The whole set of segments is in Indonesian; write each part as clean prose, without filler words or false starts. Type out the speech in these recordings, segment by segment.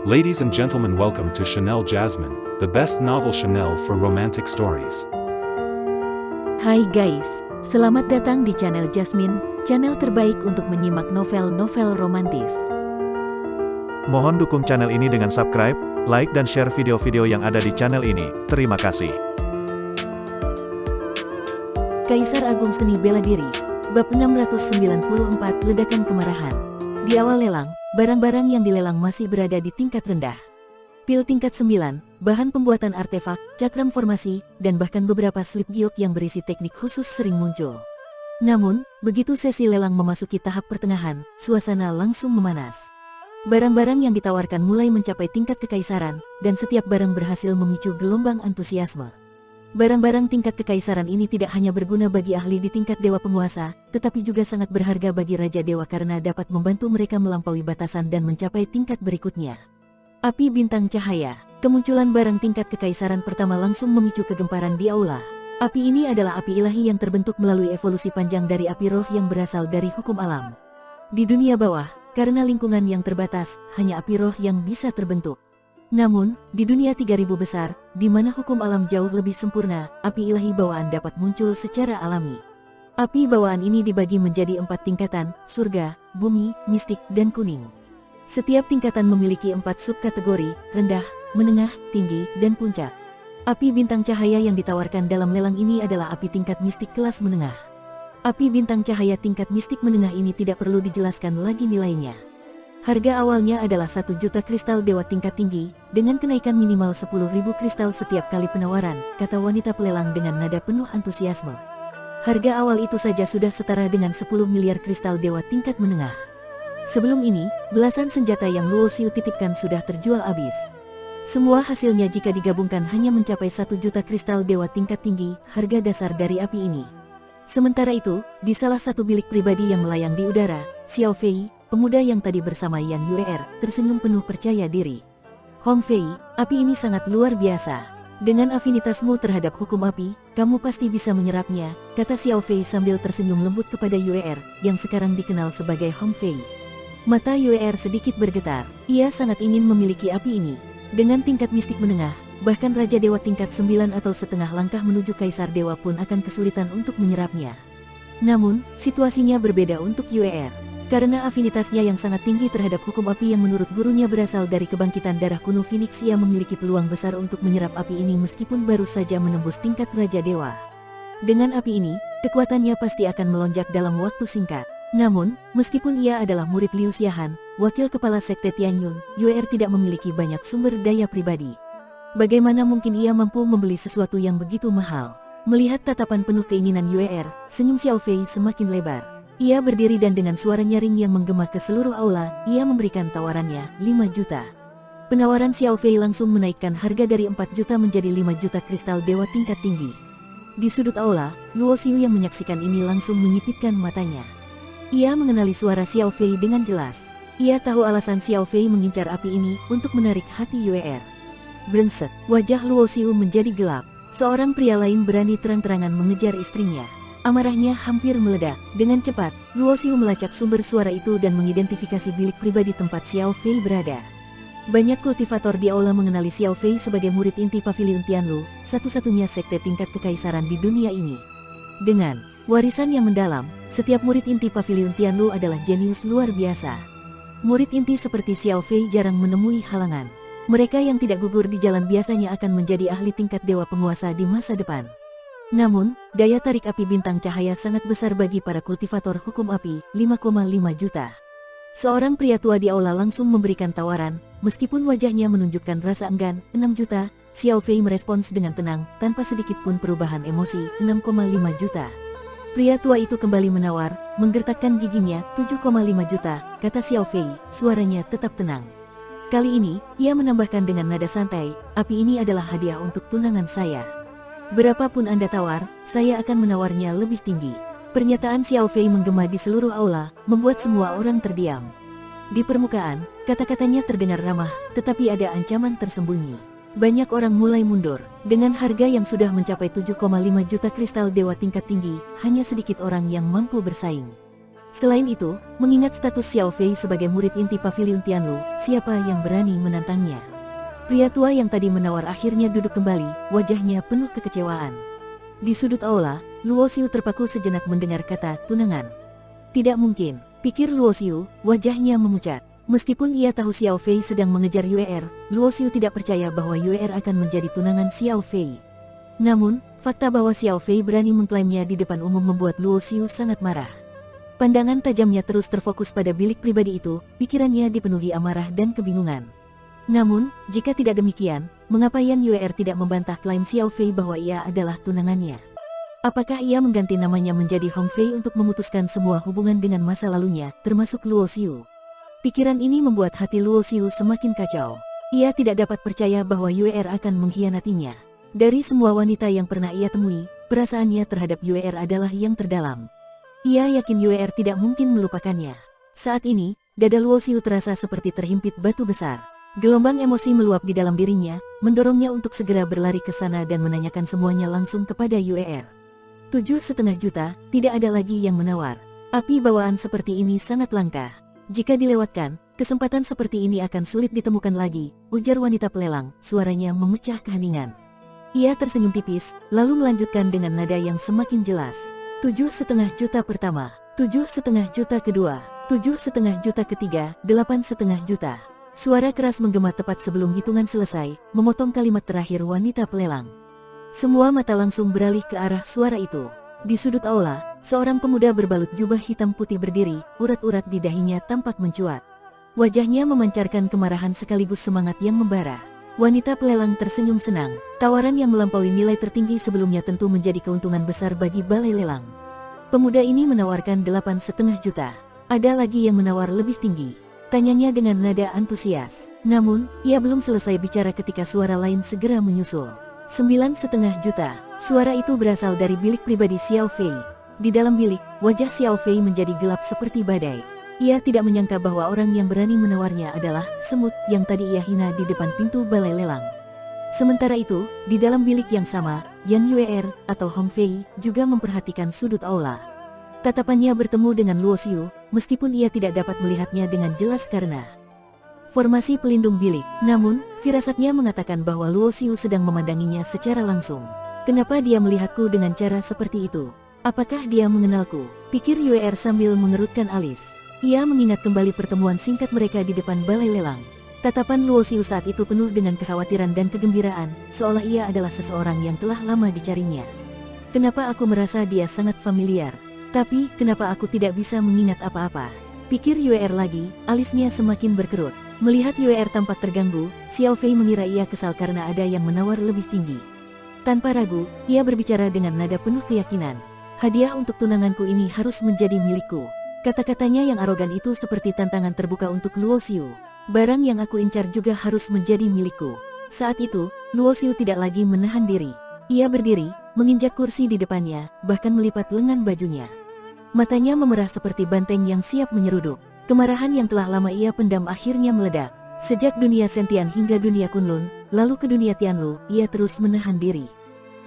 Ladies and gentlemen, welcome to Chanel Jasmine, the best novel Chanel for romantic stories. Hai guys, selamat datang di channel Jasmine, channel terbaik untuk menyimak novel-novel romantis. Mohon dukung channel ini dengan subscribe, like dan share video-video yang ada di channel ini. Terima kasih. Kaisar Agung Seni Bela Diri, bab 694 Ledakan Kemarahan. Di awal lelang, barang-barang yang dilelang masih berada di tingkat rendah. Pil tingkat 9, bahan pembuatan artefak, cakram formasi, dan bahkan beberapa slip giok yang berisi teknik khusus sering muncul. Namun, begitu sesi lelang memasuki tahap pertengahan, suasana langsung memanas. Barang-barang yang ditawarkan mulai mencapai tingkat kekaisaran, dan setiap barang berhasil memicu gelombang antusiasme. Barang-barang tingkat kekaisaran ini tidak hanya berguna bagi ahli di tingkat dewa penguasa, tetapi juga sangat berharga bagi Raja Dewa karena dapat membantu mereka melampaui batasan dan mencapai tingkat berikutnya. Api bintang cahaya, kemunculan barang tingkat kekaisaran pertama langsung memicu kegemparan di aula. Api ini adalah api ilahi yang terbentuk melalui evolusi panjang dari api roh yang berasal dari hukum alam. Di dunia bawah, karena lingkungan yang terbatas, hanya api roh yang bisa terbentuk. Namun, di dunia 3000 besar, di mana hukum alam jauh lebih sempurna, api ilahi bawaan dapat muncul secara alami. Api bawaan ini dibagi menjadi 4 tingkatan, surga, bumi, mistik, dan kuning. Setiap tingkatan memiliki 4 subkategori, rendah, menengah, tinggi, dan puncak. Api bintang cahaya yang ditawarkan dalam lelang ini adalah api tingkat mistik kelas menengah. Api bintang cahaya tingkat mistik menengah ini tidak perlu dijelaskan lagi nilainya. Harga awalnya adalah 1 juta kristal dewa tingkat tinggi, dengan kenaikan minimal 10.000 kristal setiap kali penawaran, kata wanita pelelang dengan nada penuh antusiasme. Harga awal itu saja sudah setara dengan 10 miliar kristal dewa tingkat menengah. Sebelum ini, belasan senjata yang Luo Xiu titipkan sudah terjual habis. Semua hasilnya jika digabungkan hanya mencapai 1 juta kristal dewa tingkat tinggi, harga dasar dari api ini. Sementara itu, di salah satu bilik pribadi yang melayang di udara, Xiao Fei, pemuda yang tadi bersama Yan Yuer, tersenyum penuh percaya diri. Hong Fei, api ini sangat luar biasa. Dengan afinitasmu terhadap hukum api, kamu pasti bisa menyerapnya, kata Xiao Fei sambil tersenyum lembut kepada Yuer, yang sekarang dikenal sebagai Hong Fei. Mata Yuer sedikit bergetar, ia sangat ingin memiliki api ini. Dengan tingkat mistik menengah, bahkan Raja Dewa tingkat 9 atau setengah langkah menuju Kaisar Dewa pun akan kesulitan untuk menyerapnya. Namun, situasinya berbeda untuk Yuer. Karena afinitasnya yang sangat tinggi terhadap hukum api yang menurut gurunya berasal dari kebangkitan darah kuno Phoenix, ia memiliki peluang besar untuk menyerap api ini meskipun baru saja menembus tingkat Raja Dewa. Dengan api ini, kekuatannya pasti akan melonjak dalam waktu singkat. Namun, meskipun ia adalah murid Liu Xiahan, wakil kepala sekte Tianyun, Yuer tidak memiliki banyak sumber daya pribadi. Bagaimana mungkin ia mampu membeli sesuatu yang begitu mahal? Melihat tatapan penuh keinginan Yuer, senyum Xiao Fei semakin lebar. Ia berdiri dan dengan suara nyaring yang menggema ke seluruh aula, ia memberikan tawarannya, 5 juta. Penawaran Xiao Fei langsung menaikkan harga dari 4 juta menjadi 5 juta kristal dewa tingkat tinggi. Di sudut aula, Luo Xiu yang menyaksikan ini langsung menyipitkan matanya. Ia mengenali suara Xiao Fei dengan jelas. Ia tahu alasan Xiao Fei mengincar api ini untuk menarik hati Yuer. Brengsek, wajah Luo Xiu menjadi gelap. Seorang pria lain berani terang-terangan mengejar istrinya. Amarahnya hampir meledak. Dengan cepat, Luo Xiu melacak sumber suara itu dan mengidentifikasi bilik pribadi tempat Xiao Fei berada. Banyak kultivator di aula mengenali Xiao Fei sebagai murid inti Pavilion Tianlu, satu-satunya sekte tingkat kekaisaran di dunia ini. Dengan warisan yang mendalam, setiap murid inti Pavilion Tianlu adalah jenius luar biasa. Murid inti seperti Xiao Fei jarang menemui halangan. Mereka yang tidak gugur di jalan biasanya akan menjadi ahli tingkat dewa penguasa di masa depan. Namun, daya tarik api bintang cahaya sangat besar bagi para kultivator hukum api, 5,5 juta. Seorang pria tua di aula langsung memberikan tawaran, meskipun wajahnya menunjukkan rasa enggan, 6 juta, Xiao Fei merespons dengan tenang, tanpa sedikit pun perubahan emosi, 6,5 juta. Pria tua itu kembali menawar, menggertakkan giginya, 7,5 juta, kata Xiao Fei, suaranya tetap tenang. Kali ini, ia menambahkan dengan nada santai, api ini adalah hadiah untuk tunangan saya. Berapapun Anda tawar, saya akan menawarnya lebih tinggi. Pernyataan Xiao Fei menggema di seluruh aula, membuat semua orang terdiam. Di permukaan, kata-katanya terdengar ramah, tetapi ada ancaman tersembunyi. Banyak orang mulai mundur. Dengan harga yang sudah mencapai 7,5 juta kristal dewa tingkat tinggi, hanya sedikit orang yang mampu bersaing. Selain itu, mengingat status Xiao Fei sebagai murid inti Paviliun Tianlu, siapa yang berani menantangnya? Pria tua yang tadi menawar akhirnya duduk kembali, wajahnya penuh kekecewaan. Di sudut aula, Luo Xiu terpaku sejenak mendengar kata tunangan. Tidak mungkin, pikir Luo Xiu, wajahnya memucat. Meskipun ia tahu Xiao Fei sedang mengejar Yue, Luo Xiu tidak percaya bahwa Yue akan menjadi tunangan Xiao Fei. Namun, fakta bahwa Xiao Fei berani mengklaimnya di depan umum membuat Luo Xiu sangat marah. Pandangan tajamnya terus terfokus pada bilik pribadi itu, pikirannya dipenuhi amarah dan kebingungan. Namun, jika tidak demikian, mengapa Yan Yue tidak membantah klaim Xiao Fei bahwa ia adalah tunangannya? Apakah ia mengganti namanya menjadi Hong Fei untuk memutuskan semua hubungan dengan masa lalunya, termasuk Luo Xiu? Pikiran ini membuat hati Luo Xiu semakin kacau. Ia tidak dapat percaya bahwa Yue akan mengkhianatinya. Dari semua wanita yang pernah ia temui, perasaannya terhadap Yue adalah yang terdalam. Ia yakin Yue tidak mungkin melupakannya. Saat ini, dada Luo Xiu terasa seperti terhimpit batu besar. Gelombang emosi meluap di dalam dirinya, mendorongnya untuk segera berlari ke sana dan menanyakan semuanya langsung kepada Yue. 7,5 juta, tidak ada lagi yang menawar. Api bawaan seperti ini sangat langka. Jika dilewatkan, kesempatan seperti ini akan sulit ditemukan lagi, ujar wanita pelelang, suaranya memecah keheningan. Ia tersenyum tipis, lalu melanjutkan dengan nada yang semakin jelas. 7,5 juta pertama, 7,5 juta kedua, 7,5 juta ketiga, 8,5 juta. Suara keras menggema tepat sebelum hitungan selesai, memotong kalimat terakhir wanita pelelang. Semua mata langsung beralih ke arah suara itu. Di sudut aula, seorang pemuda berbalut jubah hitam putih berdiri, urat-urat di dahinya tampak mencuat. Wajahnya memancarkan kemarahan sekaligus semangat yang membara. Wanita pelelang tersenyum senang. Tawaran yang melampaui nilai tertinggi sebelumnya tentu menjadi keuntungan besar bagi balai lelang. Pemuda ini menawarkan 8,5 juta. Ada lagi yang menawar lebih tinggi, tanyanya dengan nada antusias. Namun, ia belum selesai bicara ketika suara lain segera menyusul. 9,5 juta. Suara itu berasal dari bilik pribadi Xiao Fei. Di dalam bilik, wajah Xiao Fei menjadi gelap seperti badai. Ia tidak menyangka bahwa orang yang berani menawarnya adalah semut yang tadi ia hina di depan pintu balai lelang. Sementara itu, di dalam bilik yang sama, Yan Yue atau Hong Fei juga memperhatikan sudut aula. Tatapannya bertemu dengan Luo Xiu, meskipun ia tidak dapat melihatnya dengan jelas karena formasi pelindung bilik. Namun, firasatnya mengatakan bahwa Luo Xiu sedang memandanginya secara langsung. Kenapa dia melihatku dengan cara seperti itu? Apakah dia mengenalku? Pikir Yue sambil mengerutkan alis. Ia mengingat kembali pertemuan singkat mereka di depan balai lelang. Tatapan Luo Xiu saat itu penuh dengan kekhawatiran dan kegembiraan, seolah ia adalah seseorang yang telah lama dicarinya. Kenapa aku merasa dia sangat familiar? Tapi, kenapa aku tidak bisa mengingat apa-apa? Pikir Yue lagi, alisnya semakin berkerut. Melihat Yue tampak terganggu, Xiao Fei mengira ia kesal karena ada yang menawar lebih tinggi. Tanpa ragu, ia berbicara dengan nada penuh keyakinan. Hadiah untuk tunanganku ini harus menjadi milikku. Kata-katanya yang arogan itu seperti tantangan terbuka untuk Luo Xiu. Barang yang aku incar juga harus menjadi milikku. Saat itu, Luo Xiu tidak lagi menahan diri. Ia berdiri, menginjak kursi di depannya, bahkan melipat lengan bajunya. Matanya memerah seperti banteng yang siap menyeruduk. Kemarahan yang telah lama ia pendam akhirnya meledak. Sejak dunia Sentian hingga dunia Kunlun, lalu ke dunia Tianlu, ia terus menahan diri.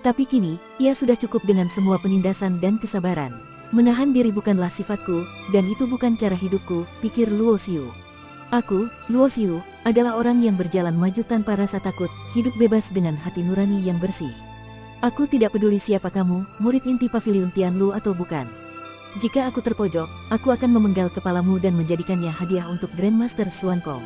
Tapi kini, ia sudah cukup dengan semua penindasan dan kesabaran. Menahan diri bukanlah sifatku, dan itu bukan cara hidupku, pikir Luo Xiu. Aku, Luo Xiu, adalah orang yang berjalan maju tanpa rasa takut, hidup bebas dengan hati nurani yang bersih. Aku tidak peduli siapa kamu, murid inti Paviliun Tianlu atau bukan. Jika aku terpojok, aku akan memenggal kepalamu dan menjadikannya hadiah untuk Grandmaster Xuan Kong.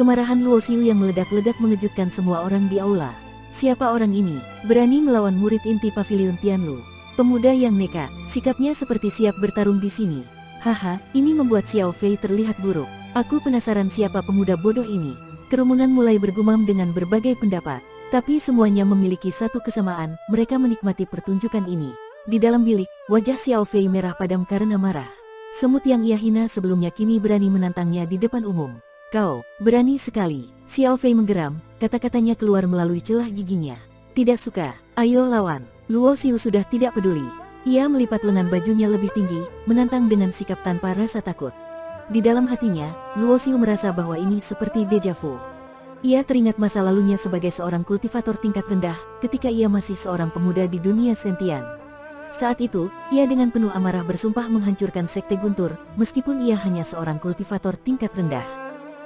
Kemarahan Luo Xiu yang meledak-ledak mengejutkan semua orang di aula. Siapa orang ini, berani melawan murid inti Paviliun Tianlu? Pemuda yang nekat, sikapnya seperti siap bertarung di sini. Haha, ini membuat Xiao Fei terlihat buruk. Aku penasaran siapa pemuda bodoh ini. Kerumunan mulai bergumam dengan berbagai pendapat. Tapi semuanya memiliki satu kesamaan, mereka menikmati pertunjukan ini. Di dalam bilik, wajah Xiao Fei merah padam karena marah. Semut yang ia hina sebelumnya kini berani menantangnya di depan umum. Kau, berani sekali. Xiao Fei menggeram, kata-katanya keluar melalui celah giginya. Tidak suka, ayo lawan. Luo Xiu sudah tidak peduli. Ia melipat lengan bajunya lebih tinggi, menantang dengan sikap tanpa rasa takut. Di dalam hatinya, Luo Xiu merasa bahwa ini seperti deja vu. Ia teringat masa lalunya sebagai seorang kultivator tingkat rendah, ketika ia masih seorang pemuda di dunia Sentian. Saat itu, ia dengan penuh amarah bersumpah menghancurkan Sekte Guntur, meskipun ia hanya seorang kultivator tingkat rendah.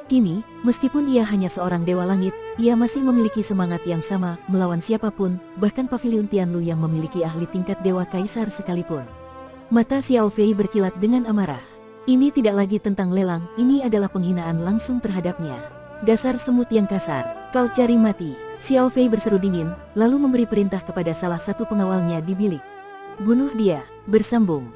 Kini, meskipun ia hanya seorang Dewa Langit, ia masih memiliki semangat yang sama melawan siapapun, bahkan Paviliun Tianlu yang memiliki ahli tingkat Dewa Kaisar sekalipun. Mata Xiao Fei berkilat dengan amarah. Ini tidak lagi tentang lelang, ini adalah penghinaan langsung terhadapnya. Dasar semut yang kasar, kau cari mati. Xiao Fei berseru dingin, lalu memberi perintah kepada salah satu pengawalnya di bilik. Bunuh dia, bersambung.